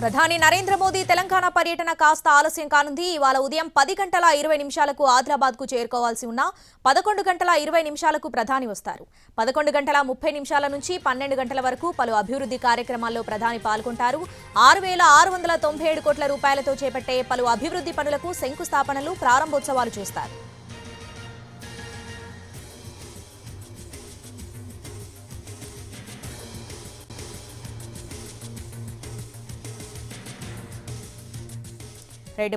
ప్రధాని నరేంద్ర మోదీ తెలంగాణ పర్యటన కాస్త ఆలస్యం కానుంది. ఇవాళ ఉదయం 10:20 ఆదిలాబాద్ కు చేరుకోవాల్సి ఉన్న 11:20 ప్రధాని వస్తారు. 11:30 నుంచి 12 గంటల వరకు పలు అభివృద్ధి కార్యక్రమాల్లో ప్రధాని పాల్గొంటారు. 6,697 కోట్ల రూపాయలతో చేపట్టే పలు అభివృద్ధి పనులకు శంకుస్థాపనలు, ప్రారంభోత్సవాలు చేస్తారు.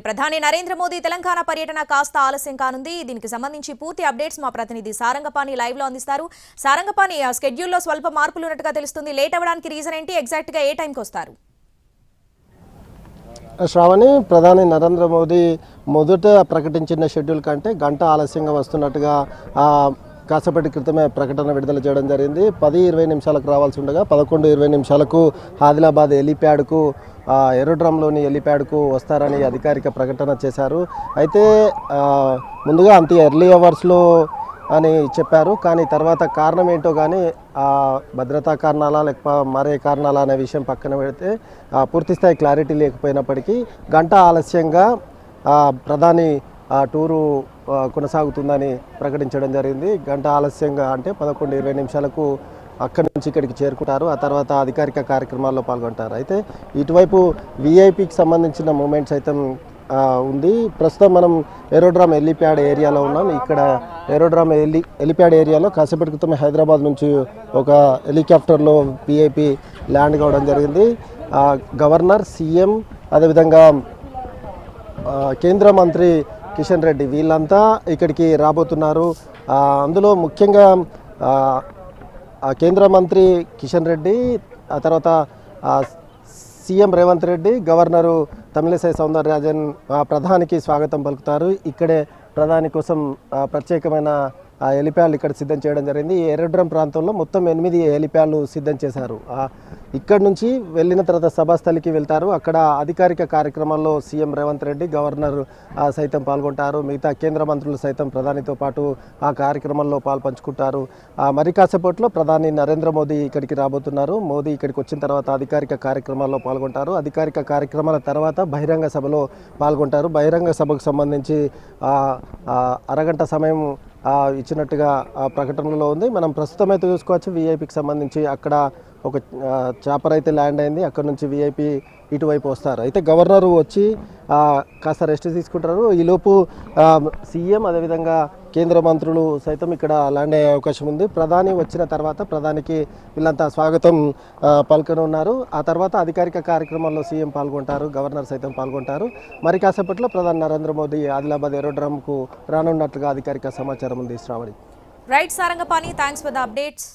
ప్రధాని నరేంద్ర మోదీ తెలంగాణ పర్యటన కాస్త ఆలస్యం కానుంది. దీనికి సంబంధించి పూర్తి అప్డేట్స్ మా ప్రతినిధి సారంగపాణి లైవ్ లో అందిస్తారు. సారంగపాణి, షెడ్యూల్లో స్వల్ప మార్పులు ఉన్నట్టుగా తెలుస్తుంది. లేట్ అవ్వడానికి రీజన్ ఏంటి? ఎగ్జాక్ట్ గా ఏ టైంకి వస్తారు? శ్రావణి, ప్రధాని నరేంద్ర మోదీ మొదట ప్రకటించిన షెడ్యూల్ కంటే గంట ఆలస్యంగా వస్తున్నట్టుగా కాసేపటి క్రితమే ప్రకటన విడుదల చేయడం జరిగింది. 10:20 రావాల్సి ఉండగా 11:20 ఆదిలాబాద్ హెలీప్యాడ్కు ఏరోడ్రమ్లోని హెలీప్యాడ్కు వస్తారని అధికారిక ప్రకటన చేశారు. అయితే ముందుగా అంత ఎర్లీ అవర్స్లో అని చెప్పారు. కానీ తర్వాత కారణం ఏంటో కానీ భద్రతా కారణాలా లేకపోతే మరే కారణాలా అనే విషయం పక్కన పెడితే పూర్తిస్థాయి క్లారిటీ లేకపోయినప్పటికీ గంట ఆలస్యంగా ప్రధాని టూరు కొనసాగుతుందని ప్రకటించడం జరిగింది. గంట ఆలస్యంగా అంటే 11:20 అక్కడి నుంచి ఇక్కడికి చేరుకుంటారు. ఆ తర్వాత అధికారిక కార్యక్రమాల్లో పాల్గొంటారు. అయితే ఇటువైపు విఐపికి సంబంధించిన మూమెంట్స్ అయితే ఉంది. ప్రస్తుతం మనం ఏరోడ్రామ్ హెలీప్యాడ్ ఏరియాలో ఉన్నాం. ఇక్కడ ఏరోడ్రామ్ హెలీప్యాడ్ ఏరియాలో కాసేపటి క్రితం హైదరాబాద్ నుంచి ఒక హెలికాప్టర్లో విఐపి ల్యాండ్ కావడం జరిగింది. గవర్నర్, సీఎం, అదేవిధంగా కేంద్ర మంత్రి కిషన్ రెడ్డి వీళ్ళంతా ఇక్కడికి రాబోతున్నారు. అందులో ముఖ్యంగా కేంద్ర మంత్రి కిషన్ రెడ్డి, ఆ తర్వాత సీఎం రేవంత్ రెడ్డి, గవర్నరు తమిళిసై సౌందరరాజన్ ప్రధానికి స్వాగతం పలుకుతారు. ఇక్కడే ప్రధాని కోసం ప్రత్యేకమైన హెలిప్యాడ్లు ఇక్కడ సిద్ధం చేయడం జరిగింది. ఈ ఏరోడ్రమ్ ప్రాంతంలో మొత్తం 8 హెలిప్యాడ్లు సిద్ధం చేశారు. ఇక్కడ నుంచి వెళ్ళిన తర్వాత సభాస్థలికి వెళ్తారు. అక్కడ అధికారిక కార్యక్రమాల్లో సీఎం రేవంత్ రెడ్డి, గవర్నర్ సైతం పాల్గొంటారు. మిగతా కేంద్ర మంత్రులు సైతం ప్రధానితో పాటు ఆ కార్యక్రమంలో పాల్పంచుకుంటారు. మరి కాసేపట్లో ప్రధాని నరేంద్ర మోదీ ఇక్కడికి రాబోతున్నారు. మోదీ ఇక్కడికి వచ్చిన తర్వాత అధికారిక కార్యక్రమాల్లో పాల్గొంటారు. అధికారిక కార్యక్రమాల తర్వాత బహిరంగ సభలో పాల్గొంటారు. బహిరంగ సభకు సంబంధించి అరగంట సమయం ఇచ్చినట్టుగా ప్రకటనలో ఉంది. మనం ప్రస్తుతం అయితే చూసుకోవచ్చు విఐపికి సంబంధించి అక్కడ ఒక చాపర్ అయితే ల్యాండ్ అయింది. అక్కడ నుంచి విఐపి ఇటువైపు వస్తారు. అయితే గవర్నరు వచ్చి కాస్త రెస్ట్ తీసుకుంటారు. ఈలోపు సీఎం అదేవిధంగా కేంద్ర మంత్రులు సైతం ఇక్కడ ల్యాండ్ అయ్యే అవకాశం ఉంది. ప్రధాని వచ్చిన తర్వాత ప్రధానికి వీళ్ళంతా స్వాగతం పలుకనున్నారు. ఆ తర్వాత అధికారిక కార్యక్రమాల్లో సీఎం పాల్గొంటారు, గవర్నర్ సైతం పాల్గొంటారు. మరి కాసేపట్లో ప్రధాని నరేంద్ర మోదీ ఆదిలాబాద్ ఏరోడ్రమ్కు రానున్నట్లుగా అధికారిక సమాచారం ఉంది. Shravani. Right Sarangapani, thanks for the updates.